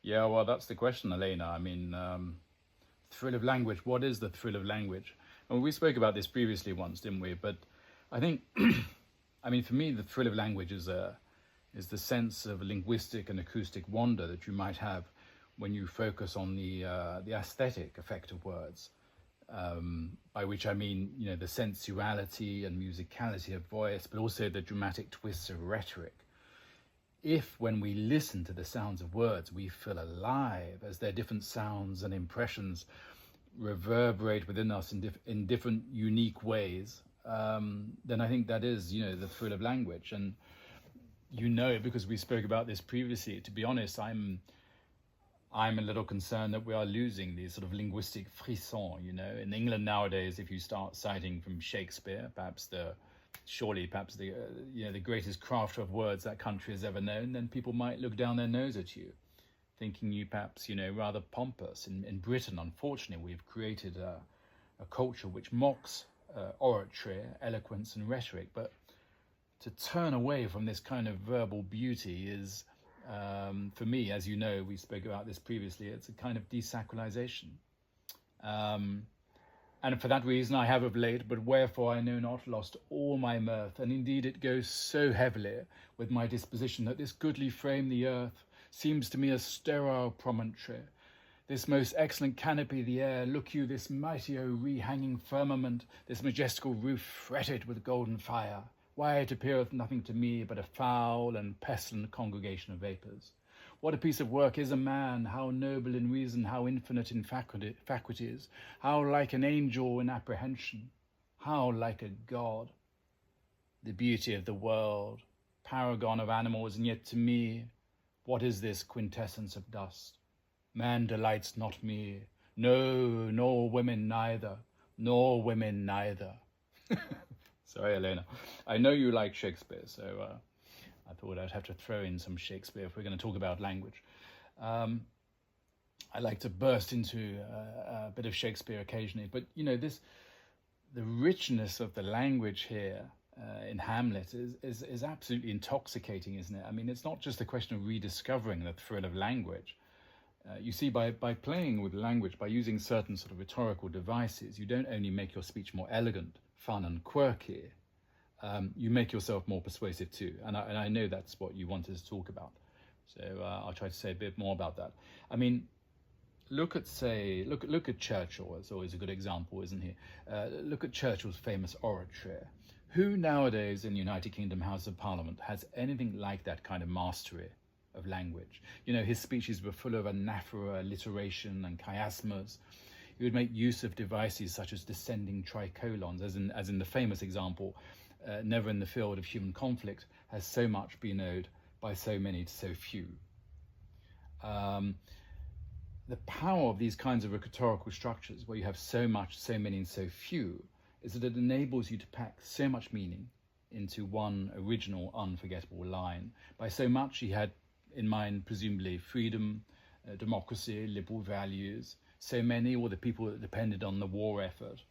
Yeah, well, that's the question, Elena. I mean, thrill of language. What is the thrill of language? And we spoke about this previously once, didn't we? But I think, I mean, for me, the thrill of language is the sense of linguistic and acoustic wonder that you might have when you focus on the aesthetic effect of words. By which I mean, you know, the sensuality and musicality of voice, but also the dramatic twists of rhetoric. If, when we listen to the sounds of words, we feel alive as their different sounds and impressions reverberate within us in different unique ways, then I think that is, you know, the thrill of language. And you know, because we spoke about this previously, to be honest, I'm a little concerned that we are losing these sort of linguistic frissons, you know. In England nowadays, if you start citing from Shakespeare, perhaps the greatest crafter of words that country has ever known, then people might look down their nose at you, thinking you perhaps, you know, rather pompous. In Britain, unfortunately, we've created a culture which mocks oratory, eloquence and rhetoric. But to turn away from this kind of verbal beauty is, for me, as you know, we spoke about this previously, it's a kind of desacralization. And for that reason I have of late, but wherefore I know not, lost all my mirth, and indeed it goes so heavily with my disposition that this goodly frame the earth seems to me a sterile promontory. This most excellent canopy the air, look you, this mighty re-hanging firmament, this majestical roof fretted with golden fire, why it appeareth nothing to me but a foul and pestilent congregation of vapours. What a piece of work is a man, how noble in reason, how infinite in faculties, how like an angel in apprehension, how like a god. The beauty of the world, paragon of animals, and yet to me, what is this quintessence of dust? Man delights not me, no, nor women neither, nor women neither. Sorry, Elena. I know you like Shakespeare, so I thought I'd have to throw in some Shakespeare if we're going to talk about language. I like to burst into a bit of Shakespeare occasionally, but you know, the richness of the language here in Hamlet is absolutely intoxicating, isn't it? I mean, it's not just a question of rediscovering the thrill of language. You see, by playing with language, by using certain sort of rhetorical devices, you don't only make your speech more elegant, fun and quirky, you make yourself more persuasive too. And I know that's what you wanted to talk about. So I'll try to say a bit more about that. I mean, look at Churchill. It's always a good example, isn't he? Look at Churchill's famous oratory. Who nowadays in the United Kingdom House of Parliament has anything like that kind of mastery of language? You know, his speeches were full of anaphora, alliteration and chiasmus. He would make use of devices such as descending tricolons, as in the famous example, never in the field of human conflict has so much been owed by so many to so few. The power of these kinds of rhetorical structures, where you have so much, so many and so few, is that it enables you to pack so much meaning into one original, unforgettable line. By so much, he had in mind, presumably, freedom, democracy, liberal values, so many were the people that depended on the war effort,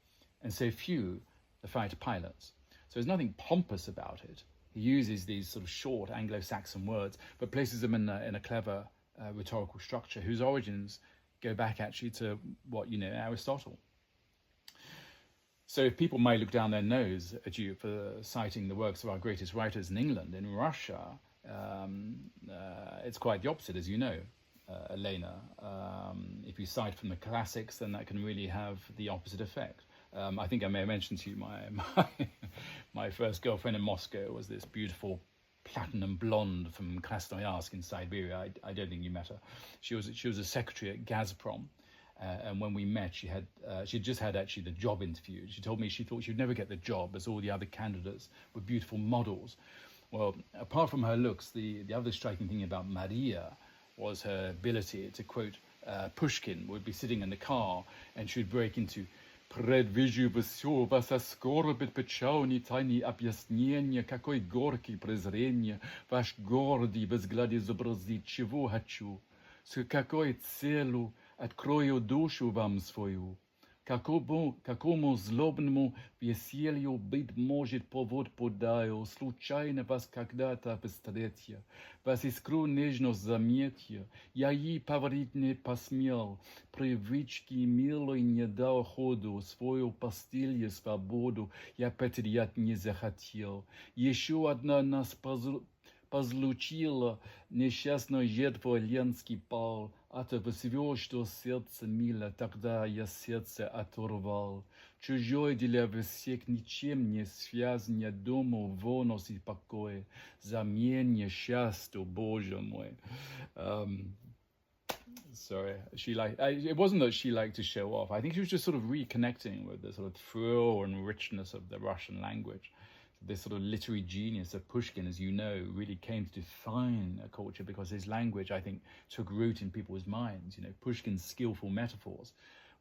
and so few the fighter pilots. So there's nothing pompous about it. He uses these sort of short Anglo-Saxon words, but places them in a clever rhetorical structure whose origins go back actually to what, you know, Aristotle. So if people might look down their nose at you for citing the works of our greatest writers in England, in Russia, it's quite the opposite, as you know, Elena. If you cite from the classics, then that can really have the opposite effect. I think I may have mentioned to you my first girlfriend in Moscow was this beautiful platinum blonde from Krasnoyarsk in Siberia. I don't think you met her. She was a secretary at Gazprom. And when we met, she'd just had actually the job interview. She told me she thought she'd never get the job as all the other candidates were beautiful models. Well, apart from her looks, the other striking thing about Maria was her ability to quote Pushkin. Would be sitting in the car and she'd break into «Предвижу всё, вас оскорбит печальный тайны объяснения, какой горький презрение, ваш гордый взгляд изобразит, чего хочу, с какой целью открою душу вам свою. Какому злобному веселью, быть может, повод подаю, случайно вас когда-то встретя, вас искру нежность заметя, я ей повторить не посмел, привычки милой не дал ходу, свою постелью свободу я потерять не захотел. Еще одна нас позлучила, несчастная жертва ленский пал, от всего, что сердце мило, тогда я сердце оторвал. Чужой для всех ничем не связан, дому вонос и покой, замене счастью, Боже мой. Sorry, it wasn't that she liked to show off. I think she was just sort of reconnecting with the sort of thrill and richness of the Russian language. This sort of literary genius of Pushkin, as you know, really came to define a culture because his language, I think, took root in people's minds. You know, Pushkin's skillful metaphors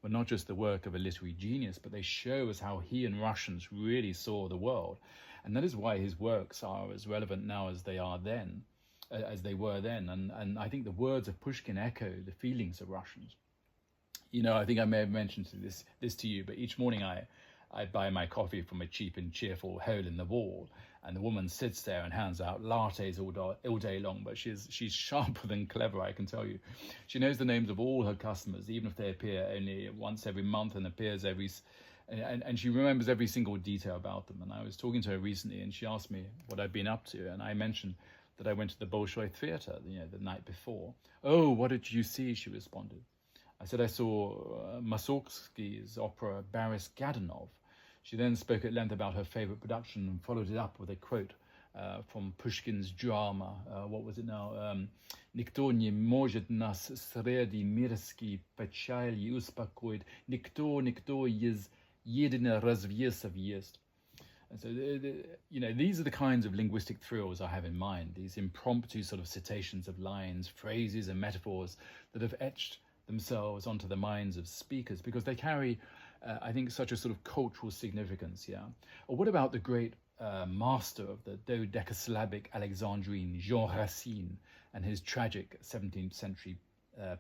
were not just the work of a literary genius, but they show us how he and Russians really saw the world. And that is why his works are as relevant now as they are then, as they were then. And I think the words of Pushkin echo the feelings of Russians. You know, I think I may have mentioned this to you, but each morning I buy my coffee from a cheap and cheerful hole in the wall, and the woman sits there and hands out lattes all day long, but she's sharper than clever, I can tell you. She knows the names of all her customers, even if they appear only once every month and appears and she remembers every single detail about them. And I was talking to her recently, and she asked me what I'd been up to, and I mentioned that I went to the Bolshoi Theatre, the night before. Oh, what did you see? She responded. I said I saw Mussorgsky's opera Boris Godunov. She then spoke at length about her favorite production and followed it up with a quote from Pushkin's drama. What was it now? Никто не может нас среди мирских печалей успокоить. Никто из единого развесов есть. And so, you know, these are the kinds of linguistic thrills I have in mind, these impromptu sort of citations of lines, phrases and metaphors that have etched themselves onto the minds of speakers because they carry, I think, such a sort of cultural significance, yeah? Or what about the great master of the dodecasyllabic Alexandrine, Jean Racine, and his tragic 17th century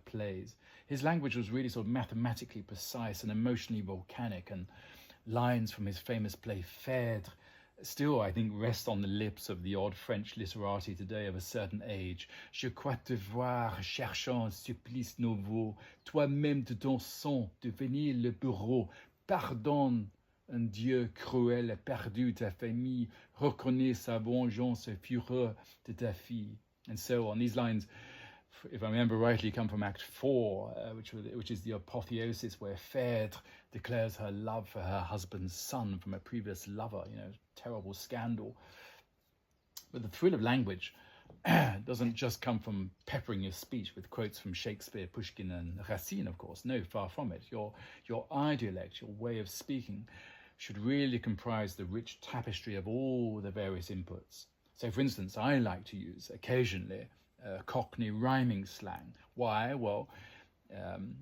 plays? His language was really sort of mathematically precise and emotionally volcanic, and lines from his famous play Phèdre still, I think, rest on the lips of the odd French literati today of a certain age. Je crois te voir cherchant un supplice nouveau, toi-même de ton sang devenir le bourreau. Pardonne un Dieu cruel, perdu ta famille, reconnais sa vengeance et fureur de ta fille. And so on. These lines, if I remember rightly, come from Act 4, which is the apotheosis where Phèdre declares her love for her husband's son from a previous lover, you know, terrible scandal. But the thrill of language doesn't just come from peppering your speech with quotes from Shakespeare, Pushkin, and Racine, of course. No, far from it. Your idiolect, your way of speaking, should really comprise the rich tapestry of all the various inputs. So, for instance, I like to use occasionally Cockney rhyming slang. Why? Well,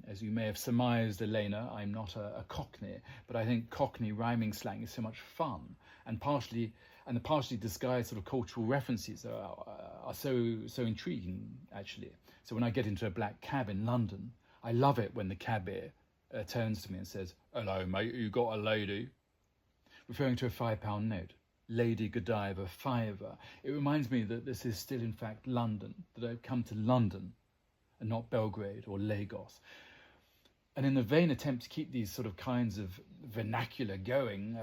as you may have surmised, Elena, I'm not a Cockney, but I think Cockney rhyming slang is so much fun, and the partially disguised sort of cultural references are so intriguing, actually. So when I get into a black cab in London, I love it when the cabby turns to me and says, "Hello, mate, you got a lady?" Referring to a £5 note. Lady Godiva, fiver. It reminds me that this is still, in fact, London, that I've come to London and not Belgrade or Lagos. And in the vain attempt to keep these sort of kinds of vernacular going,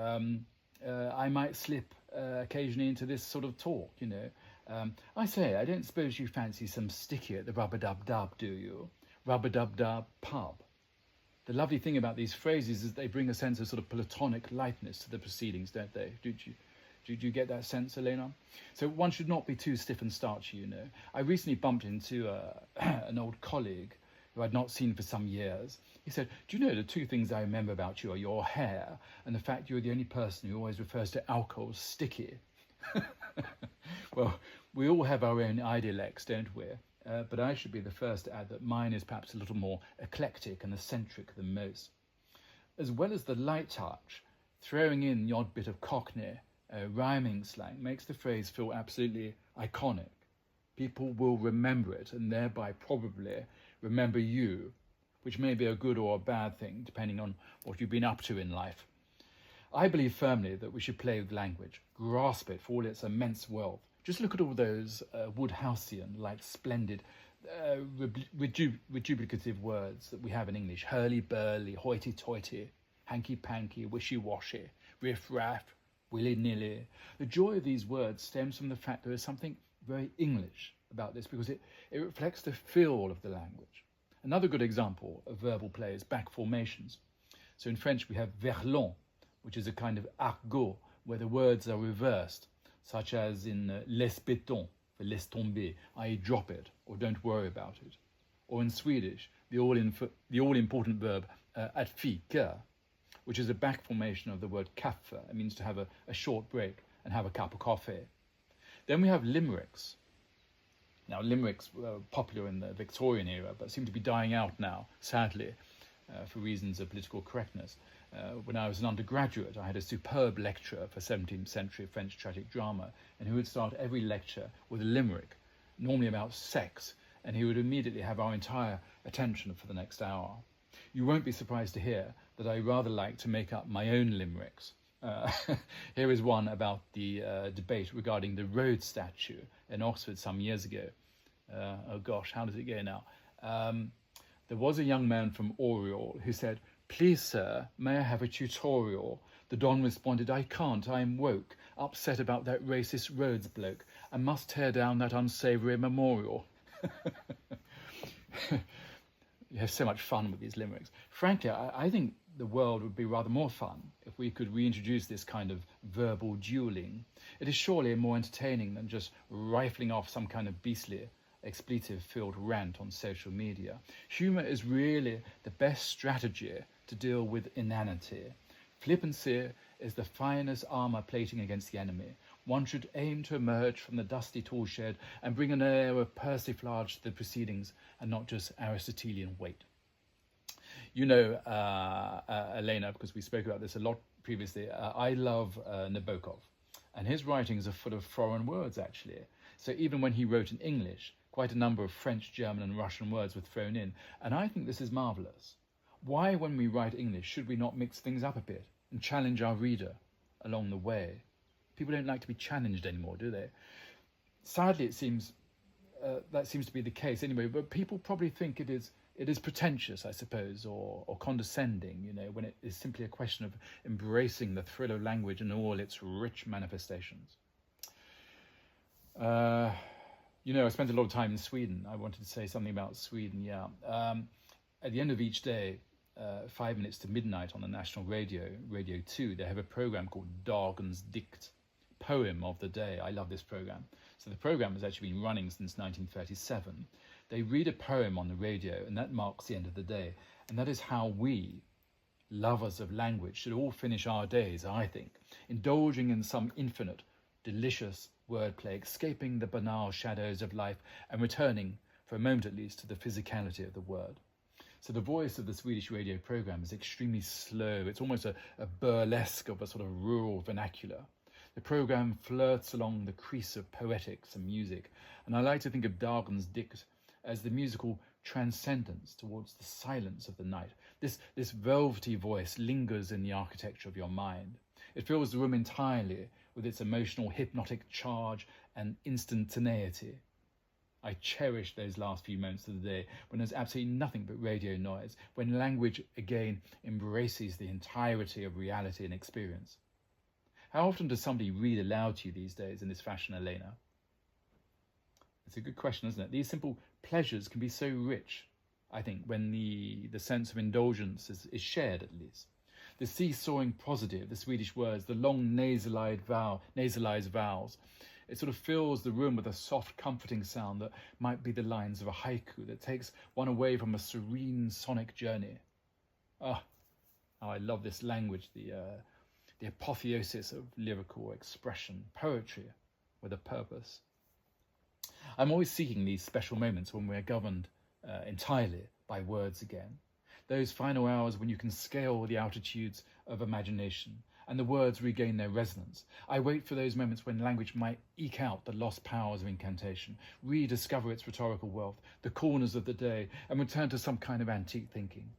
I might slip occasionally into this sort of talk, you know. I say, I don't suppose you fancy some sticky at the rub-a-dub-dub, do you? Rub-a-dub-dub pub. The lovely thing about these phrases is they bring a sense of sort of platonic lightness to the proceedings, don't they? Do you get that sense, Elena? So one should not be too stiff and starchy, you know. I recently bumped into an old colleague who I'd not seen for some years. He said, "Do you know the two things I remember about you are your hair and the fact you're the only person who always refers to alcohol as sticky?" Well, we all have our own idiolects, don't we? But I should be the first to add that mine is perhaps a little more eclectic and eccentric than most. As well as the light touch, throwing in the odd bit of Cockney rhyming slang makes the phrase feel absolutely iconic. People will remember it and thereby probably remember you which may be a good or a bad thing, depending on what you've been up to in life. I believe firmly that we should play with language, grasp it for all its immense wealth. Just look at all those Woodhouseian-like splendid reduplicative words that we have in English. Hurly-burly, hoity-toity, hanky-panky, wishy-washy, riff-raff, willy-nilly. The joy of these words stems from the fact there is something very English about this because it reflects the feel of the language. Another good example of verbal play is back formations. So in French we have verlan, which is a kind of argot where the words are reversed, such as in laisse béton, for laisse tomber, i.e. drop it or don't worry about it. Or in Swedish, the all-important verb att fika, which is a back formation of the word kaffe. It means to have a short break and have a cup of coffee. Then we have limericks. Now, limericks were popular in the Victorian era, but seem to be dying out now, sadly, for reasons of political correctness. When I was an undergraduate, I had a superb lecturer for 17th century French tragic drama, and he would start every lecture with a limerick, normally about sex, and he would immediately have our entire attention for the next hour. You won't be surprised to hear that I rather like to make up my own limericks. Here is one about the debate regarding the Rhodes statue in Oxford some years ago. Oh gosh, how does it go now? There was a young man from Oriel who said, "Please, sir, may I have a tutorial?" The Don responded, "I can't, I'm woke, upset about that racist Rhodes bloke. I must tear down that unsavoury memorial." You have so much fun with these limericks. Frankly, I think the world would be rather more fun if we could reintroduce this kind of verbal dueling. It is surely more entertaining than just rifling off some kind of beastly, expletive-filled rant on social media. Humour is really the best strategy to deal with inanity. Flippancy is the finest armour plating against the enemy. One should aim to emerge from the dusty tool shed and bring an air of persiflage to the proceedings and not just Aristotelian weight. You know, Elena, because we spoke about this a lot previously, I love Nabokov, and his writings are full of foreign words, actually. So even when he wrote in English, quite a number of French, German and Russian words were thrown in, and I think this is marvellous. Why, when we write English, should we not mix things up a bit and challenge our reader along the way? People don't like to be challenged anymore, do they? Sadly, it seems that seems to be the case anyway, but people probably think it is pretentious, I suppose, or condescending, you know, when it is simply a question of embracing the thrill of language and all its rich manifestations. You know, I spent a lot of time in Sweden. I wanted to say something about Sweden, yeah. At the end of each day, 5 minutes to midnight on the national radio, Radio 2, they have a program called Dagens Dikt, Poem of the Day. I love this program. So the program has actually been running since 1937. They read a poem on the radio, and that marks the end of the day. And that is how we, lovers of language, should all finish our days, I think, indulging in some infinite, delicious wordplay, escaping the banal shadows of life and returning, for a moment at least, to the physicality of the word. So the voice of the Swedish radio program is extremely slow. It's almost a burlesque of a sort of rural vernacular. The program flirts along the crease of poetics and music, and I like to think of Dagens Dikt as the musical transcendence towards the silence of the night. This velvety voice lingers in the architecture of your mind. It fills the room entirely with its emotional hypnotic charge and instantaneity. I cherish those last few moments of the day when there's absolutely nothing but radio noise, when language again embraces the entirety of reality and experience. How often does somebody read aloud to you these days in this fashion, Elena? It's a good question, isn't it? These simple pleasures can be so rich, I think, when the sense of indulgence is shared, at least. The seesawing positive, the Swedish words, the long nasalized vowels, it sort of fills the room with a soft, comforting sound that might be the lines of a haiku that takes one away from a serene sonic journey. Oh, I love this language, the apotheosis of lyrical expression, poetry with a purpose. I'm always seeking these special moments when we're governed entirely by words again. Those final hours when you can scale the altitudes of imagination and the words regain their resonance. I wait for those moments when language might eke out the lost powers of incantation, rediscover its rhetorical wealth, the corners of the day, and return to some kind of antique thinking.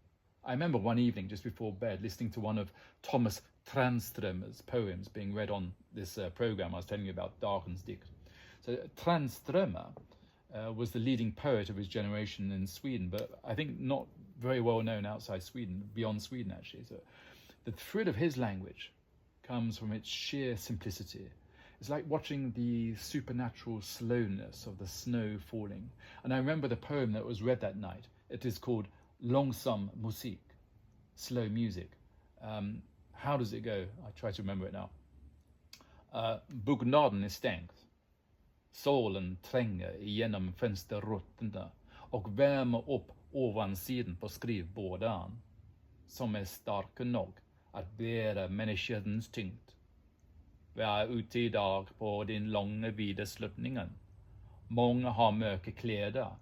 I remember one evening just before bed listening to one of Thomas Tranströmer's poems being read on this program I was telling you about, Dagens Dikt. So Tranströmer was the leading poet of his generation in Sweden, but I think not very well known outside Sweden, beyond Sweden actually. So the thrill of his language comes from its sheer simplicity. It's like watching the supernatural slowness of the snow falling. And I remember the poem that was read that night. It is called Långsam musik, slow music. How does it go? I try to remember it now. Bugnaden är stängt. Solen tränger igenom fönsterrutorna och värmer upp ovansidan på skrivborden som är stark nog att bära människans tyngd. Vi är ute idag på den långa vida sluttningen. Många har mörka kläder.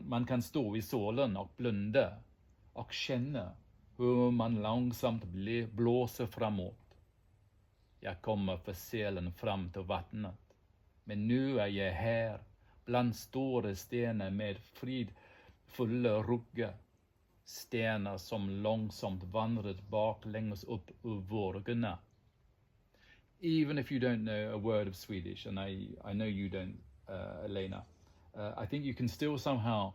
Man kan stå i solen och blunda och känna hur man långsamt blåser framåt. Jag kommer för sällan fram till vattnet, men nu är jag här bland stora stenar med fridfulla ruggar. Stenar som långsamt vandrat baklänges upp ur vågorna. Even if you don't know a word of Swedish, and I know you don't, Elena, I think you can still somehow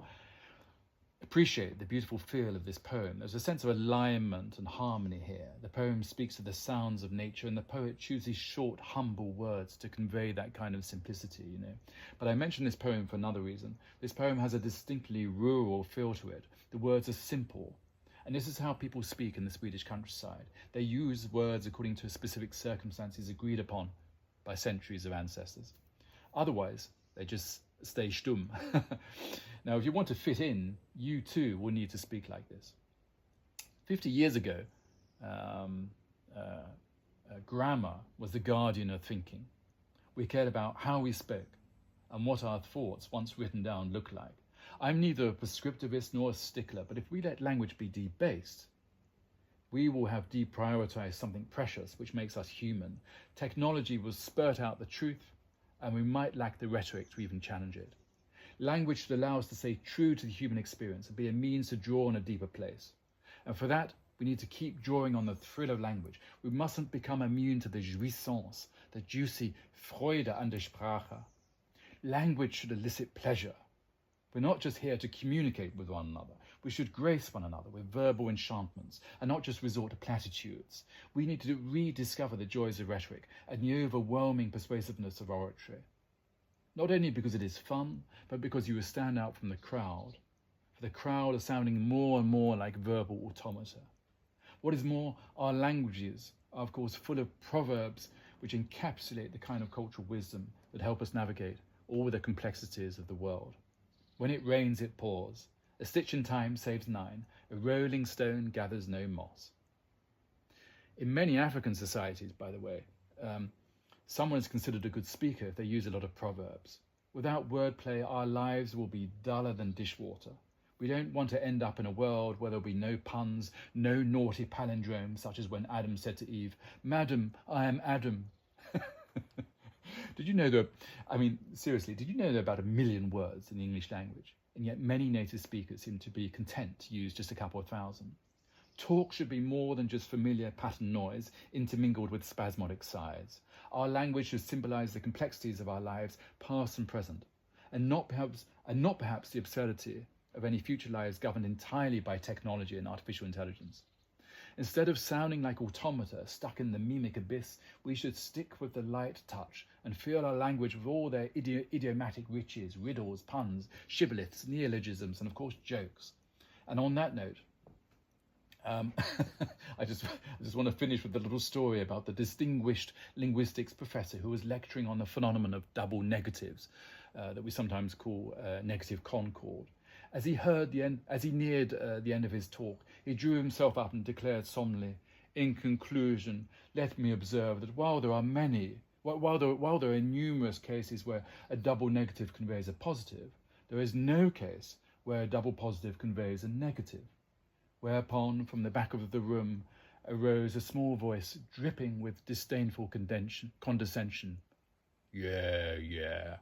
appreciate the beautiful feel of this poem. There's a sense of alignment and harmony here. The poem speaks of the sounds of nature, and the poet chooses short, humble words to convey that kind of simplicity, you know. But I mention this poem for another reason. This poem has a distinctly rural feel to it. The words are simple. And this is how people speak in the Swedish countryside. They use words according to specific circumstances agreed upon by centuries of ancestors. Otherwise, they just stay stumm. Now, if you want to fit in, you too will need to speak like this. 50 years ago, grammar was the guardian of thinking. We cared about how we spoke and what our thoughts, once written down, look like. I'm neither a prescriptivist nor a stickler, but if we let language be debased, we will have deprioritized something precious which makes us human. Technology will spurt out the truth, and we might lack the rhetoric to even challenge it. Language should allow us to stay true to the human experience and be a means to draw on a deeper place. And for that, we need to keep drawing on the thrill of language. We mustn't become immune to the jouissance, the juicy Freude an der Sprache. Language should elicit pleasure. We're not just here to communicate with one another. We should grace one another with verbal enchantments and not just resort to platitudes. We need to rediscover the joys of rhetoric and the overwhelming persuasiveness of oratory. Not only because it is fun, but because you will stand out from the crowd. For the crowd are sounding more and more like verbal automata. What is more, our languages are of course full of proverbs which encapsulate the kind of cultural wisdom that help us navigate all the complexities of the world. When it rains, it pours. A stitch in time saves 9. A rolling stone gathers no moss. In many African societies, by the way, someone is considered a good speaker if they use a lot of proverbs. Without wordplay, our lives will be duller than dishwater. We don't want to end up in a world where there'll be no puns, no naughty palindromes, such as when Adam said to Eve, "Madam, I am Adam." Did you know seriously, did you know there are about 1 million words in the English language? And yet many native speakers seem to be content to use just a couple of thousand. Talk should be more than just familiar pattern noise intermingled with spasmodic sighs. Our language should symbolize the complexities of our lives, past and present, and not perhaps the absurdity of any future lives governed entirely by technology and artificial intelligence. Instead of sounding like automata stuck in the mimic abyss, we should stick with the light touch and feel our language with all their idiomatic riches, riddles, puns, shibboleths, neologisms, and of course jokes. And on that note, I just want to finish with a little story about the distinguished linguistics professor who was lecturing on the phenomenon of double negatives that we sometimes call negative concord. As he neared the end of his talk, he drew himself up and declared solemnly, "In conclusion, let me observe that while there are numerous cases where a double negative conveys a positive, there is no case where a double positive conveys a negative." Whereupon, from the back of the room, arose a small voice dripping with disdainful condescension. Yeah, yeah.